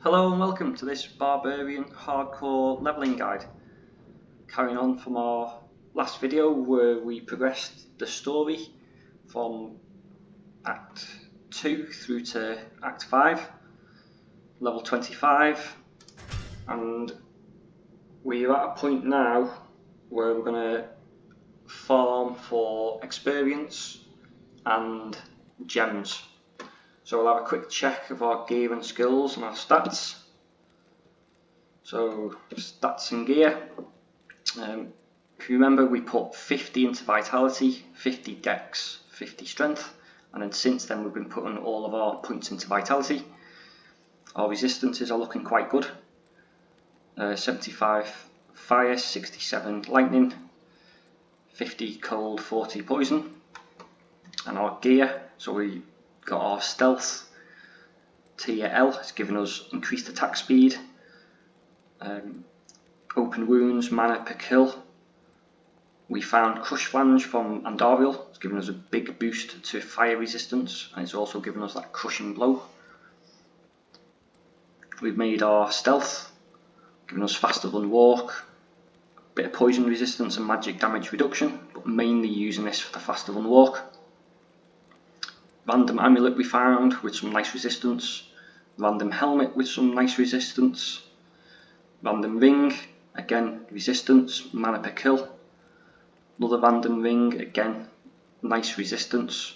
Hello and welcome to this barbarian hardcore leveling guide. Carrying on from our last video where we progressed the story from Act 2 through to Act 5, level 25, and we're at a point now where we're going to farm for experience and gems. So we'll have a quick check of our gear and skills and our stats. So stats and gear. If you remember, we put 50 into vitality, 50 dex, 50 strength, and then since then we've been putting all of our points into vitality. Our resistances are looking quite good. 75 fire, 67 lightning, 50 cold, 40 poison. And our gear, so we got our stealth tier L, it's given us increased attack speed, open wounds, mana per kill. We found crush flange from Andariel, it's given us a big boost to fire resistance, and it's also given us that crushing blow. We've made our stealth, giving us faster than walk, a bit of poison resistance and magic damage reduction, but mainly using this for the faster than walk. Random amulet we found with some nice resistance, random helmet with some nice resistance, random ring, again resistance, mana per kill, another random ring, again nice resistance,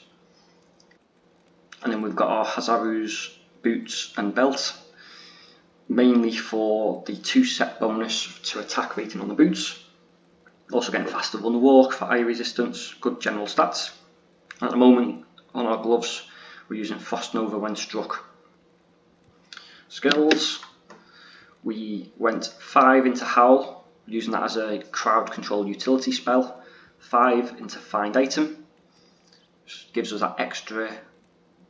and then we've got our Hazaru's boots and belt, mainly for the 2 set bonus to attack rating on the boots, also getting faster than walk for eye resistance, good general stats. At the moment on our gloves we're using Frost Nova when struck. Skills, we went 5 into Howl, using that as a crowd control utility spell, 5 into Find Item, which gives us that extra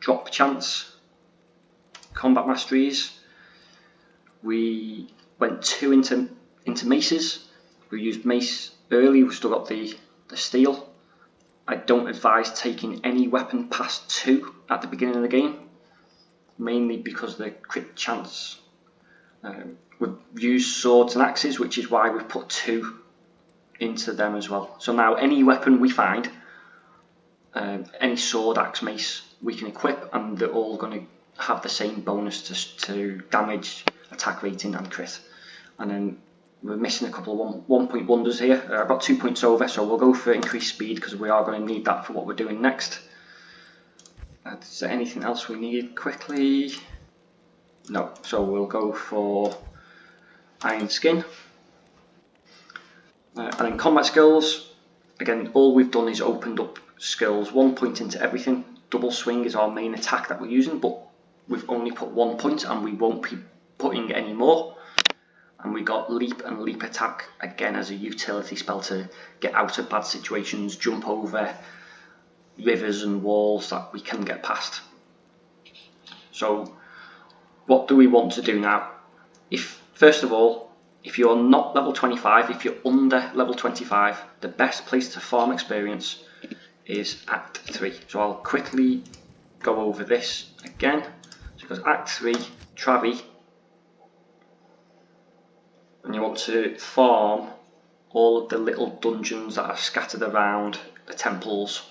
drop chance. Combat Masteries, we went 2 into Maces, we used Mace early, we've still got the steel. I don't advise taking any weapon past 2 at the beginning of the game, mainly because of the crit chance. We've used swords and axes, which is why we've put 2 into them as well. So now any weapon we find, any sword, axe, mace, we can equip, and they're all going to have the same bonus to damage, attack rating and crit. And then we're missing a couple of 1 point wonders here. I've got 2 points over, so we'll go for increased speed because we are going to need that for what we're doing next. Is there anything else we need quickly? No, so we'll go for Iron Skin. And then combat skills, again all we've done is opened up skills 1 point into everything. Double swing is our main attack that we're using, but we've only put 1 point and we won't be putting any more. And we got leap and leap attack again as a utility spell to get out of bad situations, jump over rivers and walls that we can get past. So what do we want to do now? First of all, if you're not level 25, if you're under level 25, the best place to farm experience is Act 3. So I'll quickly go over this again. So it goes Act 3, Travi, and you want to farm all of the little dungeons that are scattered around the temples.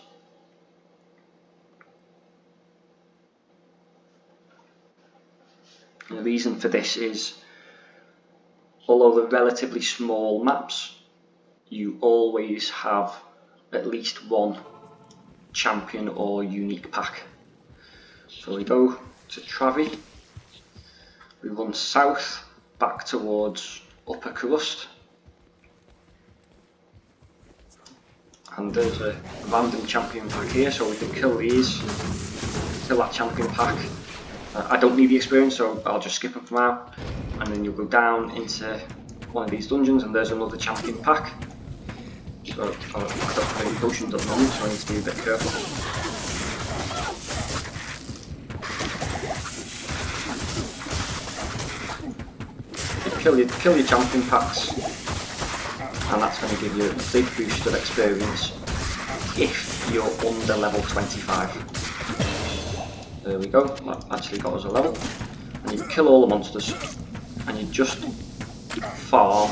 And the reason for this is, although they're relatively small maps, you always have at least 1 champion or unique pack. So we go to Travi, we run south back towards Upper Crust, and there's a random champion pack here, so we can kill these, kill that champion pack. I don't need the experience, so I'll just skip them for now, and then you'll go down into one of these dungeons and there's another champion pack. So I've got many potions at the moment, so I need to be a bit careful. Kill your champion packs, and that's going to give you a big boost of experience if you're under level 25. There we go, that actually got us a level. and you kill all the monsters, and you just farm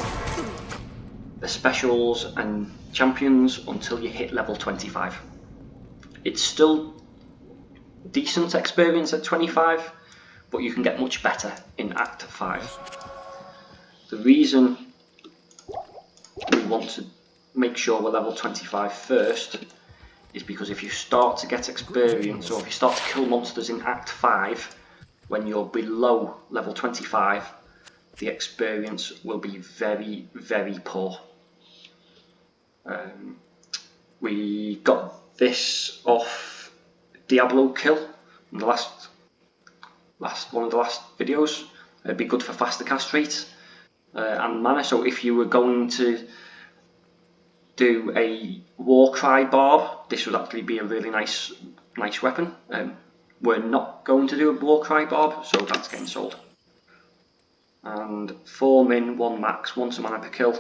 the specials and champions until you hit level 25. It's still decent experience at 25, but you can get much better in Act 5. The reason we want to make sure we're level 25 first is because if you start to get experience, or if you start to kill monsters in Act 5 when you're below level 25, the experience will be very, very poor. We got this off Diablo kill in the last one of the last videos. It'd be good for faster cast rates and mana. So if you were going to do a Warcry Barb, this would actually be a really nice weapon. We're not going to do a Warcry Barb, so that's getting sold. And 4 min, 1 max, 1 mana per kill.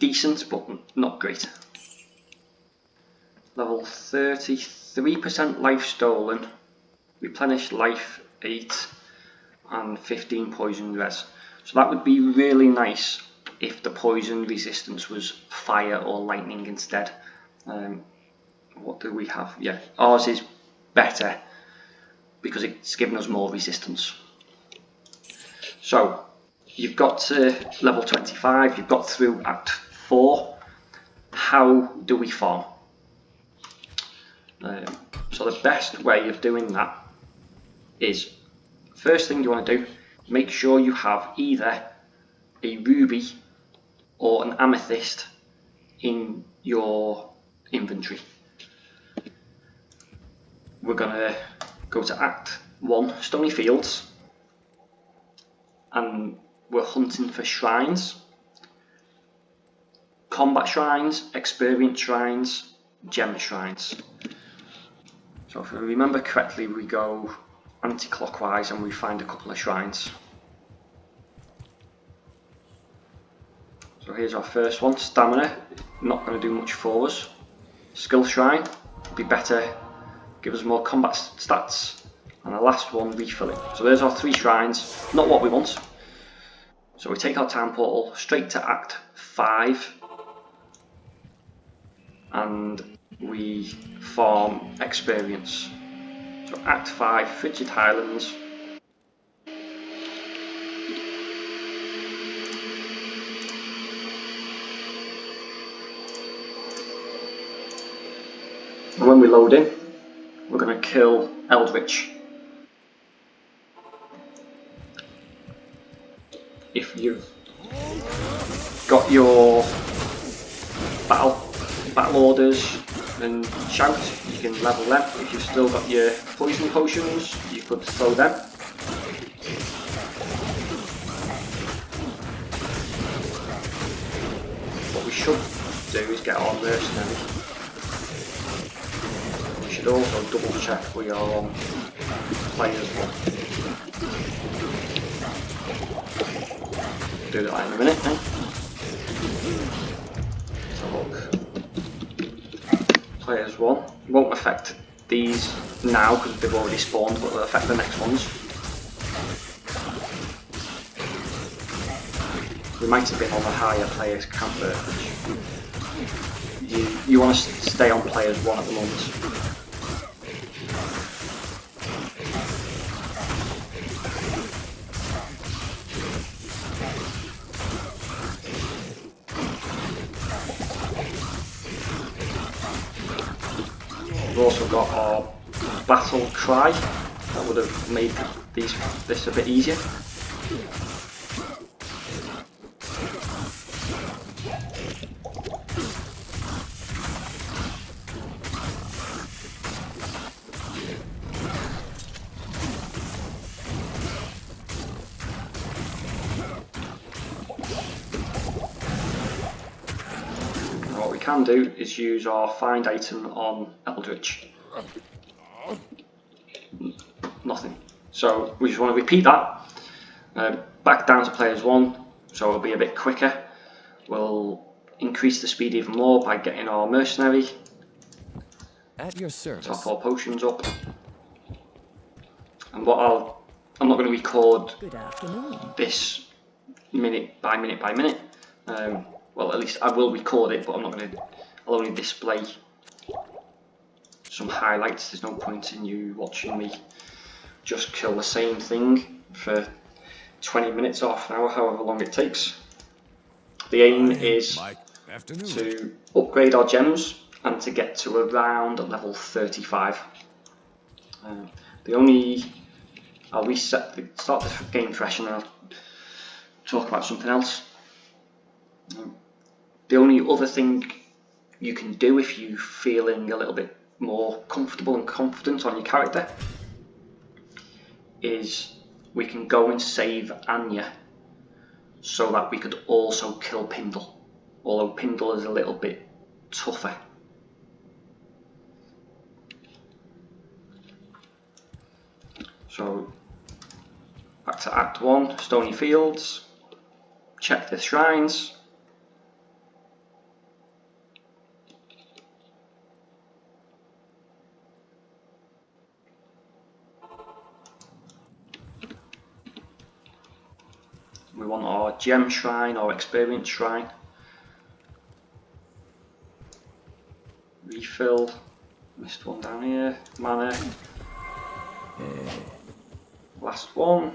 Decent, but not great. Level 33% life stolen, replenish life 8, and 15 poison res. So that would be really nice if the poison resistance was fire or lightning instead. What do we have? Yeah, ours is better because it's given us more resistance. So you've got to level 25, you've got through Act 4. How do we farm? So the best way of doing that is, first thing you want to do, make sure you have either a ruby or an amethyst in your inventory. We're going to go to Act 1, Stony Fields, and we're hunting for shrines. Combat shrines, experience shrines, gem shrines. So if we remember correctly, we go anti-clockwise and we find a couple of shrines. So here's our first one, stamina, not going to do much for us. Skill shrine, be better, give us more combat stats. And the last one, refill it. So there's our 3 shrines, not what we want. So we take our time portal straight to Act 5 and we farm experience. So Act 5, Frigid Highlands. And when we load in, we're going to kill Eldritch. If you've got your battle orders and shout, you can level them. If you've still got your poison potions, you could throw them. What we should do is get our mercenary. We should also double check we are on players 1. Do that in a minute, eh? So look, players 1 won't affect these now because they've already spawned, but they'll affect the next ones. We might have been on the higher players count there. You want to stay on players 1 at the moment. We've also got our battle cry, that would have made this a bit easier. What we can do is use our find item on Eldritch. Nothing. So we just want to repeat that. Back down to players 1, so it'll be a bit quicker. We'll increase the speed even more by getting our mercenary. At your service. Top 4 potions up. And what I'll I'm not going to record Good afternoon. this minute by minute by minute. Well, at least I will record it, but I'm not going to. I'll only display some highlights. There's no point in you watching me just kill the same thing for 20 minutes or half an hour, however long it takes. The aim is to upgrade our gems and to get to around level 35. I'll start the game fresh and I'll talk about something else. The only other thing you can do if you're feeling a little bit more comfortable and confident on your character is we can go and save Anya so that we could also kill Pindle, although Pindle is a little bit tougher. So back to Act 1, Stony Fields, check the shrines. We want our gem shrine or experience shrine. Refill, missed one down here, mana. Last one,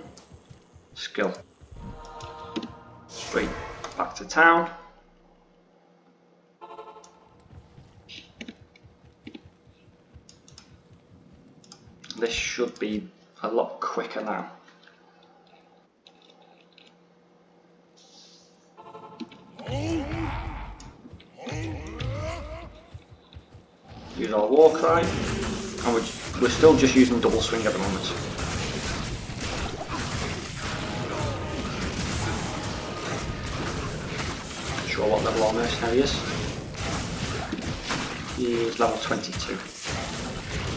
skill. Straight back to town. This should be a lot quicker now. Use our war cry, and we're still just using double swing at the moment. Not sure what level our mercenary is. He is level 22.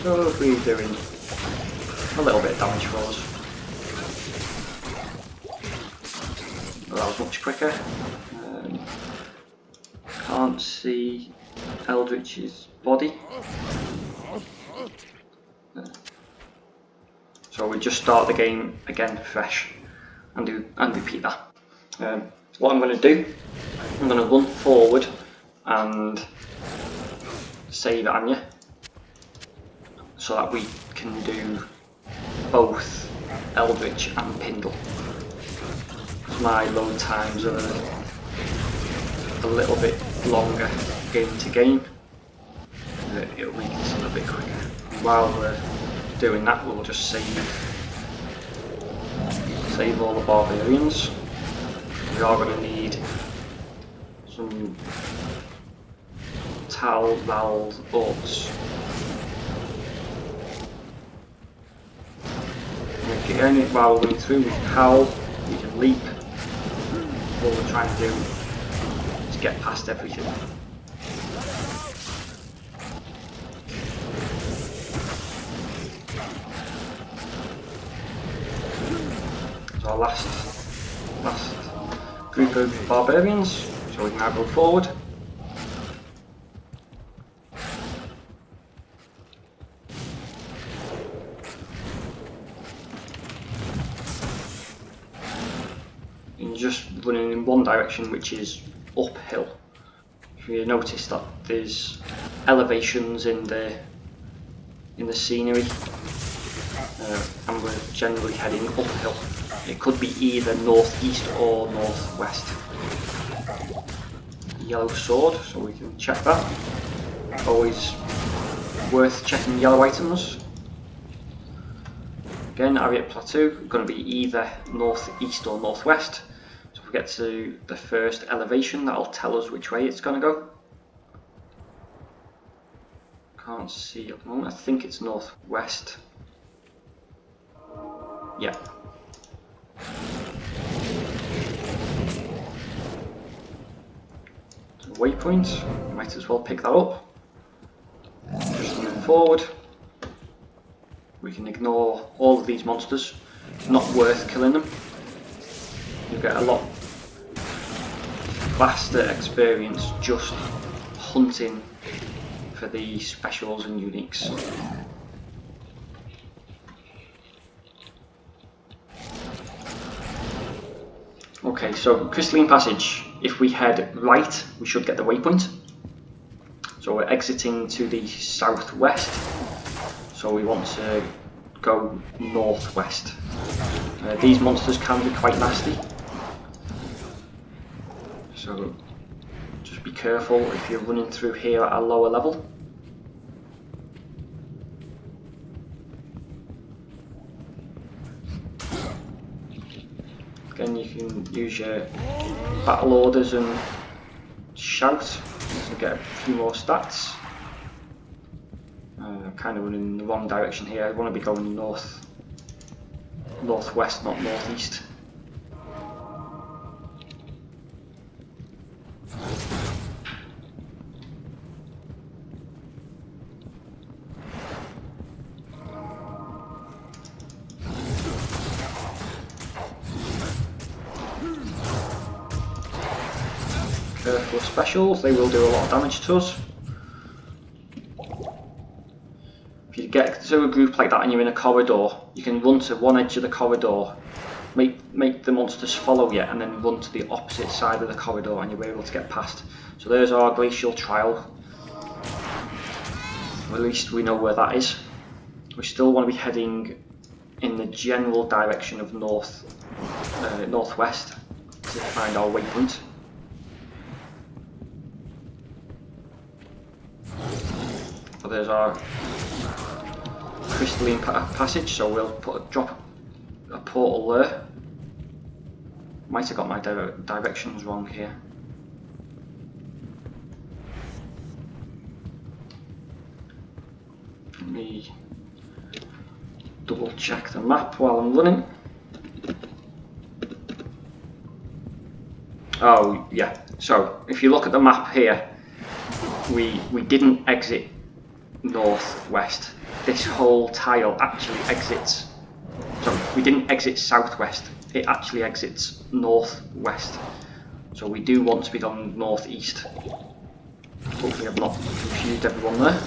So we're doing a little bit of damage for us. Well, that was much quicker. Can't see Eldritch's body. So we just start the game again fresh and repeat that. What I'm going to do, I'm going to run forward and save Anya so that we can do both Eldritch and Pindle. My load times are a little bit longer game to game. It'll make it a little bit quicker. While we're doing that, we'll just save all the barbarians. We are going to need some Tal-Val orcs. Again, while we're running through, we can howl, we can leap. What we're trying to do is get past everything. So our last group of barbarians, so we can now go forward. And just running in one direction, which is uphill. If you notice that there's elevations in the scenery, and we're generally heading uphill. It could be either northeast or northwest. Yellow sword, so we can check that. Always worth checking yellow items. Again, Ariat Plateau, going to be either northeast or northwest. So if we get to the first elevation, that'll tell us which way it's going to go. Can't see at the moment, I think it's northwest. Yeah. So waypoint, might as well pick that up. Just moving forward. We can ignore all of these monsters, not worth killing them. You get a lot faster experience just hunting for the specials and uniques. Okay, so Crystalline Passage, if we head right, we should get the waypoint. So we're exiting to the southwest, so we want to go northwest. These monsters can be quite nasty, so just be careful if you're running through here at a lower level. Again, you can use your battle orders and shout to get a few more stats. I'm kind of running in the wrong direction here. I want to be going northwest, not northeast. Careful of specials, they will do a lot of damage to us. If you get to a group like that and you're in a corridor, you can run to one edge of the corridor, make the monsters follow you, and then run to the opposite side of the corridor and you'll be able to get past. So there's our glacial trial. At least we know where that is. We still want to be heading in the general direction of northwest to find our waypoint. So there's our Crystalline Passage, so we'll drop a portal there. Might have got my directions wrong here. Let me double check the map while I'm running. Oh yeah, so if you look at the map here, we didn't exit northwest. This whole tile actually exits, sorry, we didn't exit southwest, it actually exits northwest. So we do want to be going northeast. Hopefully I've not confused everyone there.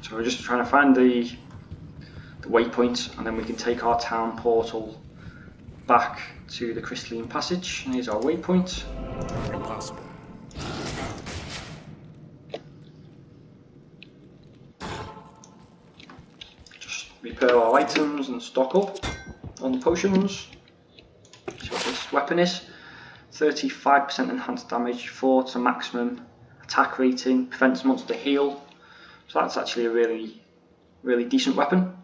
So we're just trying to find the waypoint, and then we can take our town portal back to the Crystalline Passage. And here's our waypoint. Impossible. Just repair our items and stock up on the potions. See what this weapon is. 35% enhanced damage, 4 to maximum attack rating, prevents monster heal. So that's actually a really decent weapon.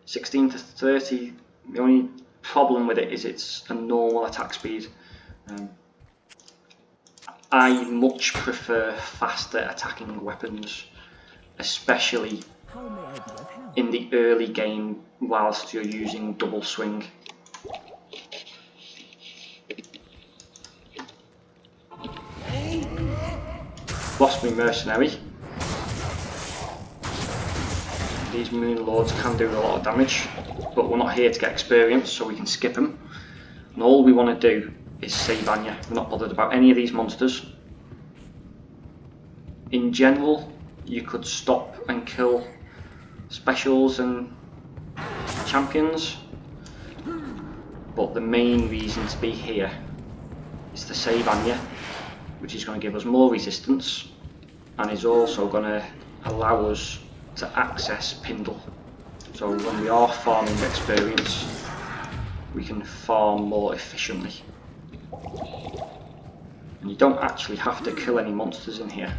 16 to 30. The only problem with it is it's a normal attack speed. I much prefer faster attacking weapons, especially in the early game whilst you're using double swing. Lost me mercenary. These Moon Lords can do a lot of damage, but we're not here to get experience, so we can skip them. And all we want to do is save Anya. We're not bothered about any of these monsters. In general, you could stop and kill specials and champions, but the main reason to be here is to save Anya, which is going to give us more resistance and is also going to allow us to access Pindle. So when we are farming experience, we can farm more efficiently. And you don't actually have to kill any monsters in here.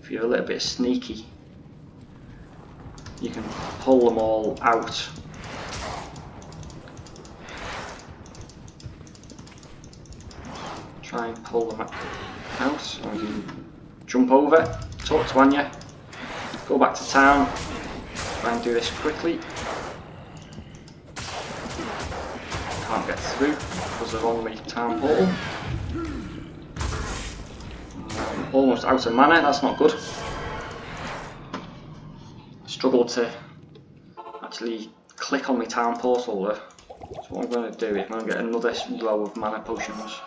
If you're a little bit sneaky, you can pull them all out. Try and pull them out, or you can jump over, talk to Anya, go back to town, try and do this quickly. Can't get through because they're on the town portal. almost out of mana, that's not good. Struggled to actually click on my town portal there. So what I'm going to do is I'm going to get another row of mana potions.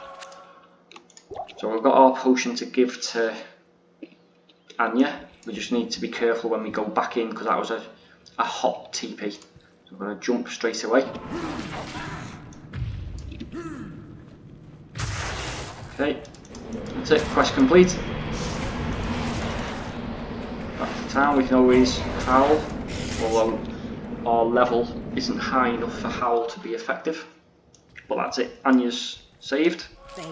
So we've got our potion to give to Anya. We just need to be careful when we go back in because that was a hot TP. So we're going to jump straight away. Okay, that's it, quest complete. Back to town, we can always howl, although our level isn't high enough for howl to be effective. But that's it, Anya's saved. We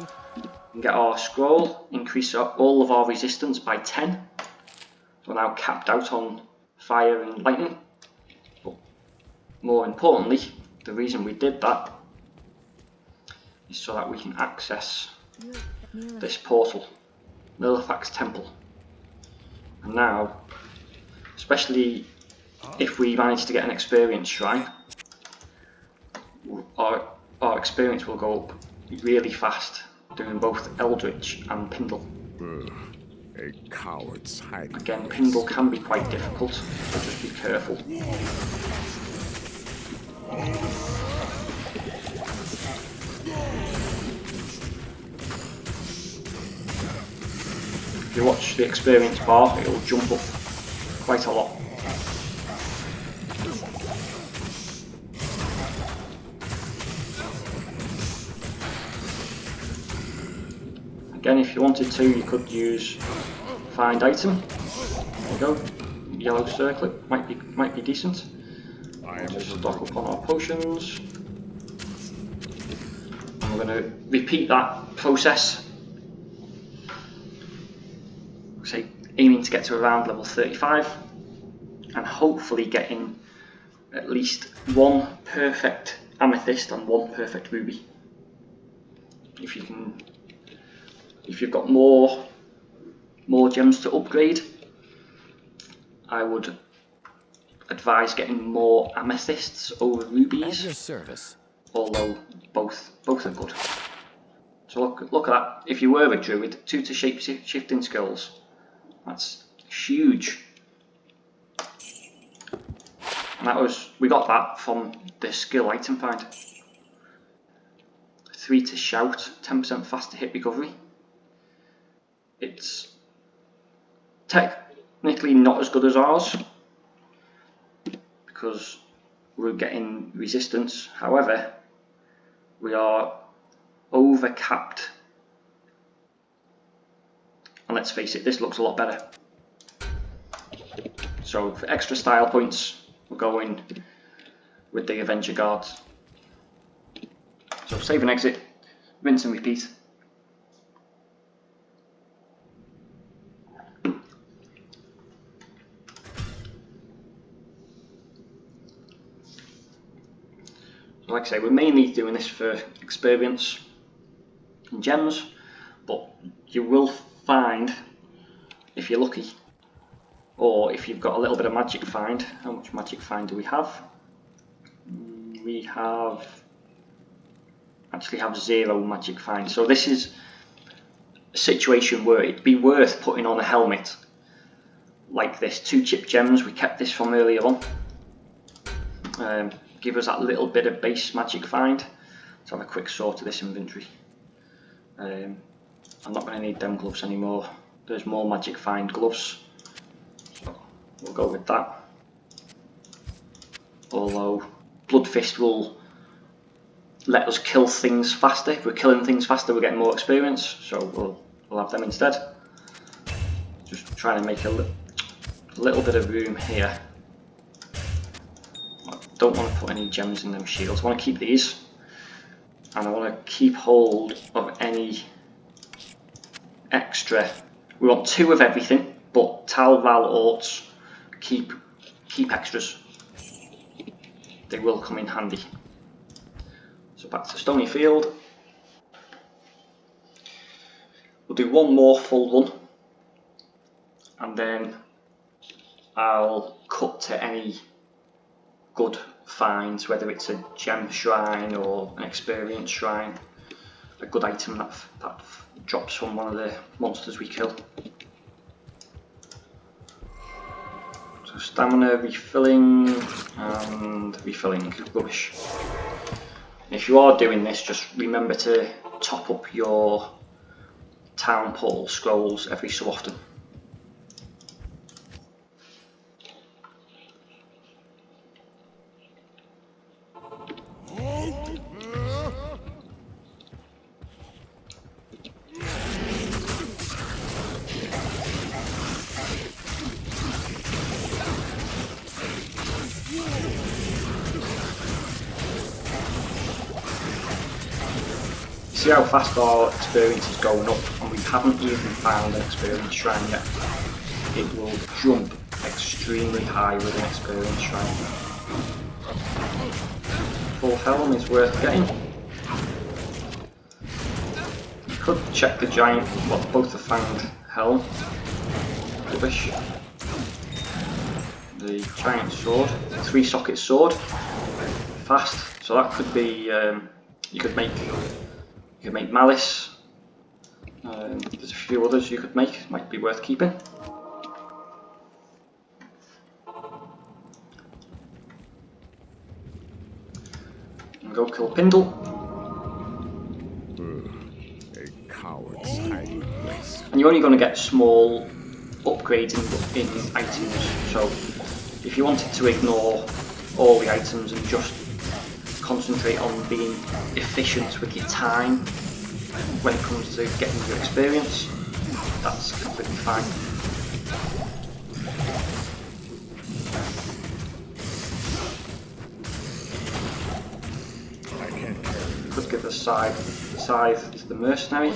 can get our scroll, increase all of our resistance by 10. So we're now capped out on fire and lightning. But more importantly, the reason we did that is so that we can access this portal, Nillifax Temple. And now, especially if we manage to get an experience shrine, our experience will go up really fast, doing both Eldritch and Pindle. A coward's hiding. Again, Pindle can be quite difficult, so just be careful. If you watch the experience bar, it'll jump up quite a lot. Again, if you wanted to, you could use find item. There we go, yellow circlet might be decent. Just stock up on our potions. And we're going to repeat that process. Say aiming to get to around level 35, and hopefully getting at least one perfect amethyst and one perfect ruby. If you've got more gems to upgrade, I would advise getting more amethysts over rubies. At your service. Although both are good. So look at that. If you were a druid, 2 to shape shifting skills. That's huge. And we got that from the skill item find. 3 to shout, 10% faster hit recovery. It's technically not as good as ours because we're getting resistance. However, we are over capped. And let's face it, this looks a lot better. So for extra style points, we're going with the Avenger Guards. So save and exit, rinse and repeat. So like I say, we're mainly doing this for experience and gems, but you will find, if you're lucky, or if you've got a little bit of magic find. How much magic find do we have? We actually have 0 magic find. So this is a situation where it'd be worth putting on a helmet like this. 2 chip gems, we kept this from earlier on. Give us that little bit of base magic find. Let's have a quick sort of this inventory. I'm not going to need them gloves anymore. There's more magic find gloves, so we'll go with that. Although Blood Fist will let us kill things faster. If we're killing things faster, we're getting more experience, so we'll have them instead. Just trying to make a little bit of room here. I don't want to put any gems in them shields. I want to keep these, and I want to keep hold of any extra. We want 2 of everything, but Tal, Val, Orts keep extras. They will come in handy. So back to Stony Field. We'll do one more full one, and then I'll cut to any good finds, whether it's a gem shrine or an experience shrine. a good item that drops from one of the monsters we kill. So stamina refilling and refilling, rubbish. If you are doing this, just remember to top up your town portal scrolls every so often. See how fast our experience is going up, and we haven't even found an experience shrine yet. It will jump extremely high with an experience shrine. Full helm is worth getting. You could check the giant, well, both the found helm, rubbish. The giant sword, 3-socket sword, fast, so that could be, you could make malice. There's a few others you could make, might be worth keeping. And go kill Pindle. A coward's hiding place. And you're only going to get small upgrades in items, so if you wanted to ignore all the items and just concentrate on being efficient with your time when it comes to getting your experience, that's completely fine. Could give the scythe to the mercenary.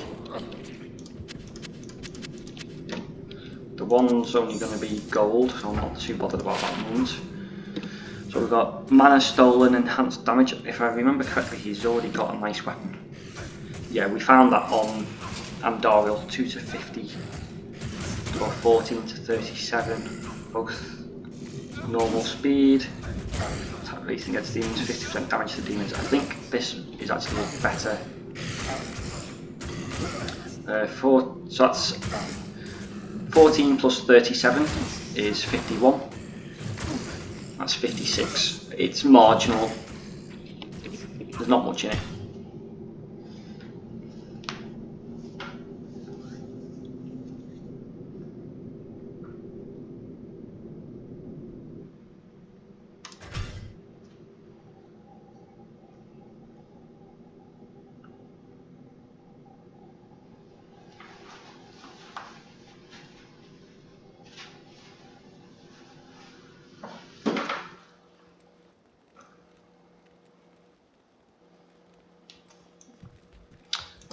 The one's only going to be gold, so I'm not too bothered about that moment. So we've got mana stolen, enhanced damage. If I remember correctly, he's already got a nice weapon. Yeah, we found that on Andariel, 2 to 50 or 14 to 37, both normal speed, attack racing against demons, 50% damage to demons. I think this is actually better. So that's 14 plus 37 is 51. That's 56. It's marginal. There's not much in it.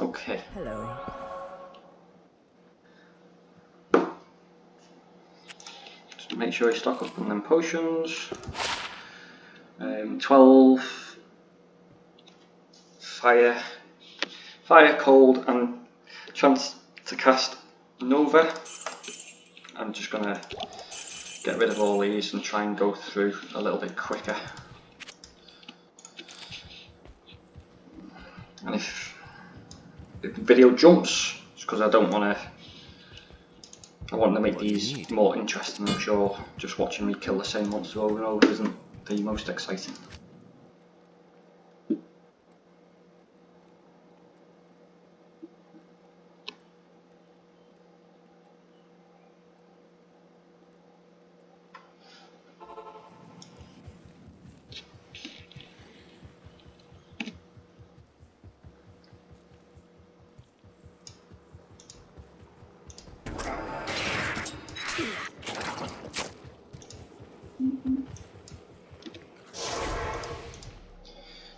Okay. Hello. Just make sure you stock up on them potions. 12 fire, cold, and chance to cast Nova. I'm just gonna get rid of all these and try and go through a little bit quicker. And if the video jumps, it's because I want to make these more interesting. I'm sure just watching me kill the same monster over and over isn't the most exciting.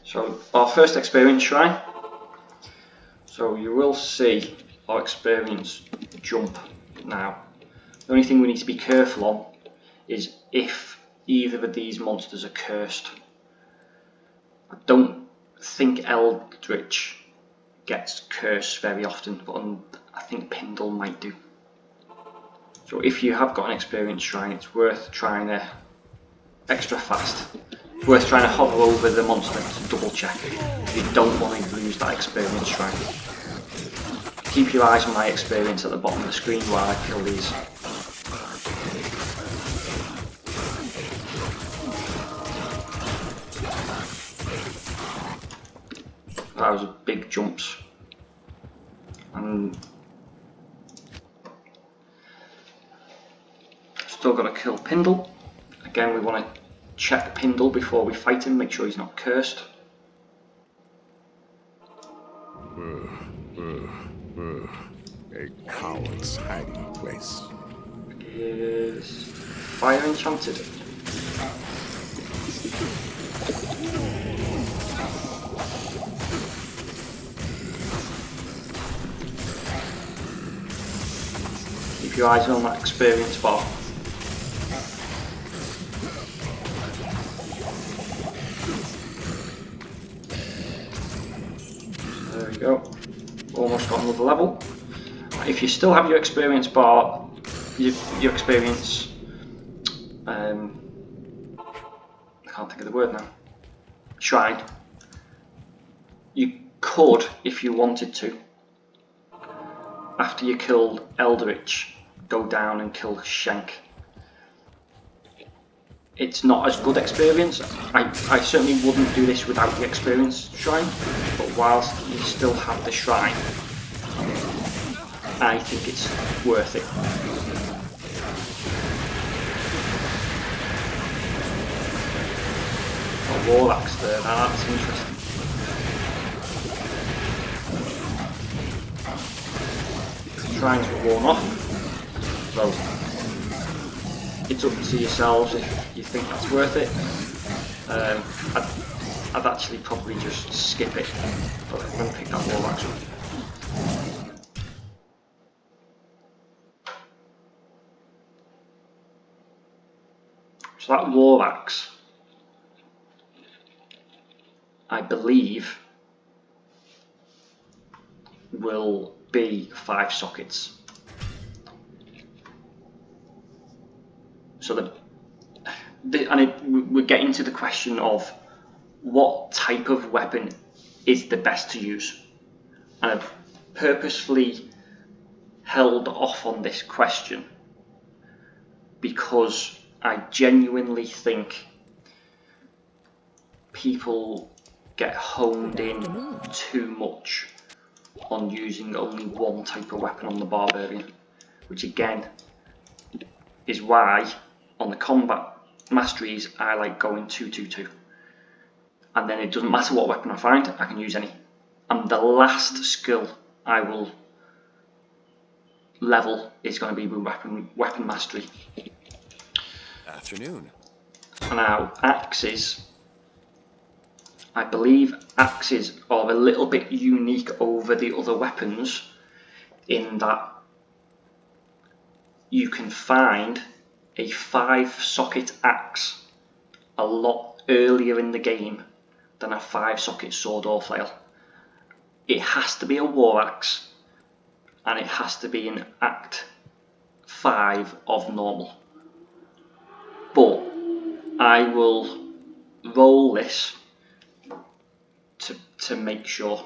So our first experience shrine. So you will see our experience jump now. The only thing we need to be careful on is if either of these monsters are cursed. I don't think Eldritch gets cursed very often, but I think Pindle might do. So if you have got an experience shrine, it's worth trying extra fast worth trying to hover over the monster to double check if you don't want to lose that experience shrine. Keep your eyes on my experience at the bottom of the screen while I kill these. That was big jumps. And still got to kill Pindle. Again, we want to check Pindle before we fight him, make sure he's not cursed. A coward's hiding place. Is fire enchanted? Keep your eyes on that experience bar. There we go. Almost got another level. If you still have your experience bar, your experience, I can't think of the word now, shrine, you could, if you wanted to, after you killed Eldritch, go down and kill Shank. It's not as good experience. I certainly wouldn't do this without the experience shrine, but whilst you still have the shrine, I think it's worth it. A war axe there, now that's interesting. The shrines were worn off, so it's up to yourselves if you think that's worth it. I'd actually probably just skip it, but I'm going to pick that war axe up. So that war axe, I believe, will be 5 sockets. So we're getting to the question of what type of weapon is the best to use. And I've purposefully held off on this question because I genuinely think people get honed in too much on using only one type of weapon on the barbarian, which again is why on the combat masteries I like going 2-2-2, and then it doesn't matter what weapon I find, I can use any, and the last skill I will level is going to be with weapon mastery. Afternoon. Now axes, I believe axes are a little bit unique over the other weapons in that you can find a 5-socket axe a lot earlier in the game than a 5-socket sword or flail. It has to be a war axe and it has to be in Act 5 of normal. But I will roll this to make sure.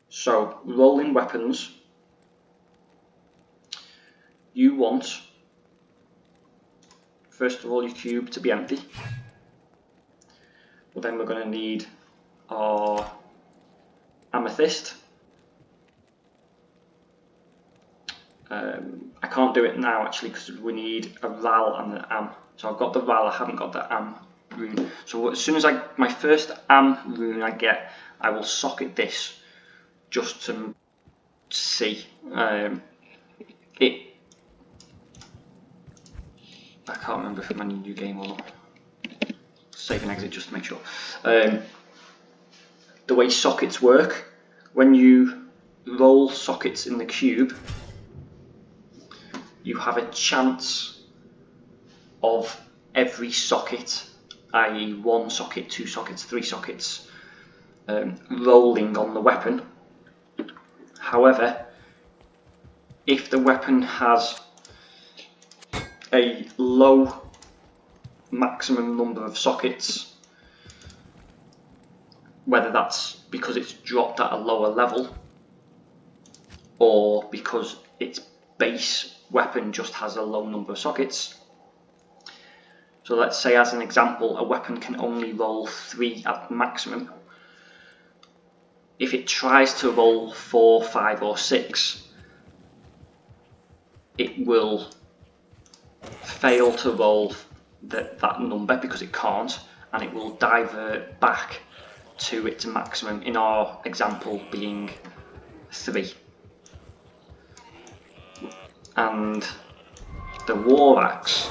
So, rolling weapons, you want, first of all, your cube to be empty. But then we're going to need our amethyst. I can't do it now actually because we need a Ral and an Am. So I've got the Ral, I haven't got the Am rune. So as soon as my first Am rune I get, I will socket this just to see. I can't remember if I'm in a new game or not. Save and exit just to make sure. The way sockets work, when you roll sockets in the cube, you have a chance of every socket, i.e. 1 socket, 2 sockets, 3 sockets, rolling on the weapon. However, if the weapon has a low maximum number of sockets, whether that's because it's dropped at a lower level or because its base weapon just has a low number of sockets. So let's say, as an example, a weapon can only roll 3 at maximum. If it tries to roll 4, 5 or 6, it will fail to roll that number because it can't, and it will divert back to its maximum, in our example being 3. And the war axe,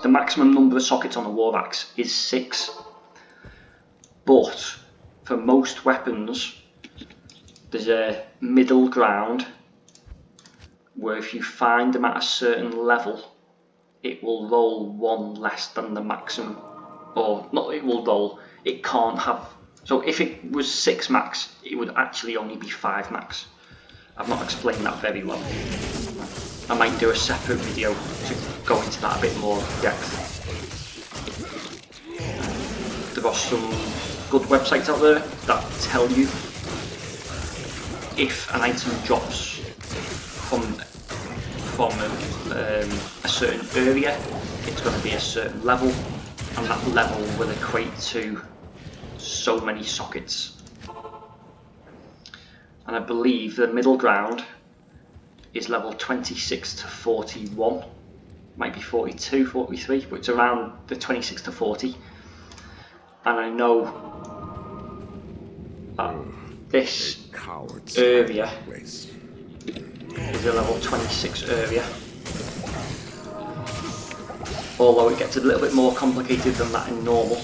the maximum number of sockets on the war axe is 6, but for most weapons there's a middle ground where if you find them at a certain level, it will roll 1 less than the maximum, or not, it will roll, it can't have, so if it was 6 max, it would actually only be 5 max. I've not explained that very well. I might do a separate video to go into that a bit more depth. There are some good websites out there that tell you if an item drops from a certain area, it's going to be a certain level, and that level will equate to so many sockets. And I believe the middle ground is level 26 to 41, might be 42, 43, but it's around the 26 to 40. And I know that this area is a level 26 area, although it gets a little bit more complicated than that in normal.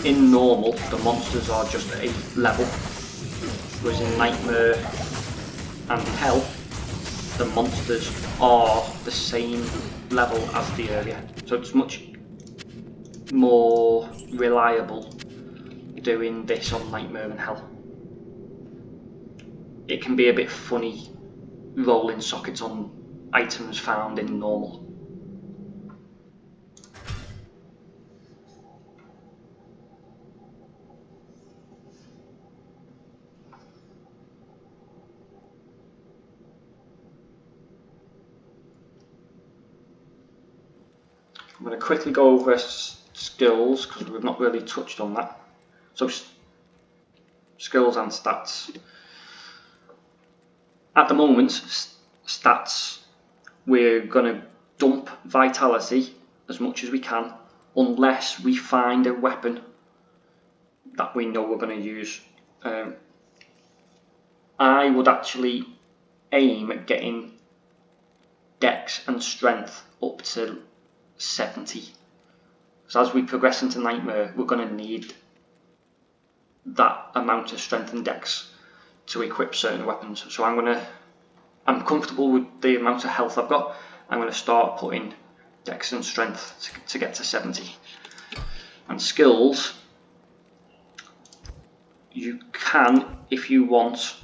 In normal, the monsters are just a level, whereas in Nightmare and Hell, the monsters are the same level as the area. So it's much more reliable doing this on Nightmare and Hell. It can be a bit funny rolling sockets on items found in normal. I'm going to quickly go over skills because we've not really touched on that. So skills and stats. At the moment, stats, we're going to dump vitality as much as we can unless we find a weapon that we know we're going to use. I would actually aim at getting dex and strength up to 70. So as we progress into Nightmare, we're going to need that amount of strength and dex to equip certain weapons. So I'm comfortable with the amount of health I've got. I'm going to start putting dex and strength to get to 70. And skills, you can, if you want,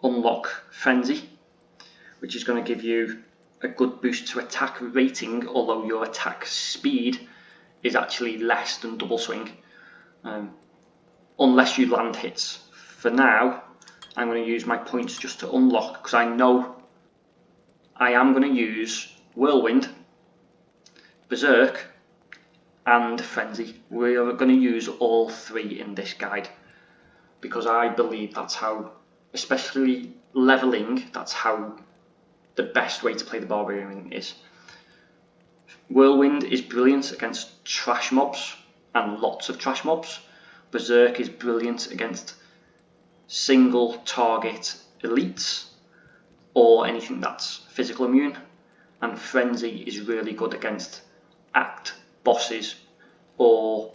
unlock Frenzy, which is going to give you a good boost to attack rating, although your attack speed is actually less than double swing, unless you land hits. For now, I'm going to use my points just to unlock, because I know I am going to use Whirlwind, Berserk and Frenzy. We are going to use all 3 in this guide, because I believe that's how, especially leveling, that's how the best way to play the barbarian is. Whirlwind is brilliant against trash mobs and lots of trash mobs. Berserk is brilliant against single target elites or anything that's physical immune, and Frenzy is really good against act bosses or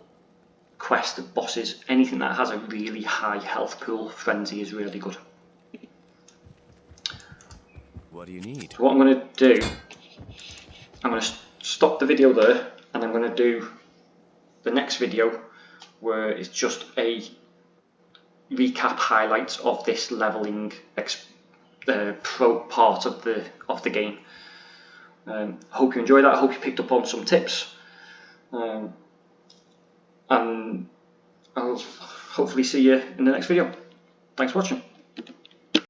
quest bosses. Anything that has a really high health pool, Frenzy is really good. What do you need? So what I'm going to do, I'm going to stop the video there, and I'm going to do the next video where it's just a recap highlights of this leveling pro part of the game. I hope you enjoyed that. I hope you picked up on some tips, and I'll hopefully see you in the next video. Thanks for watching.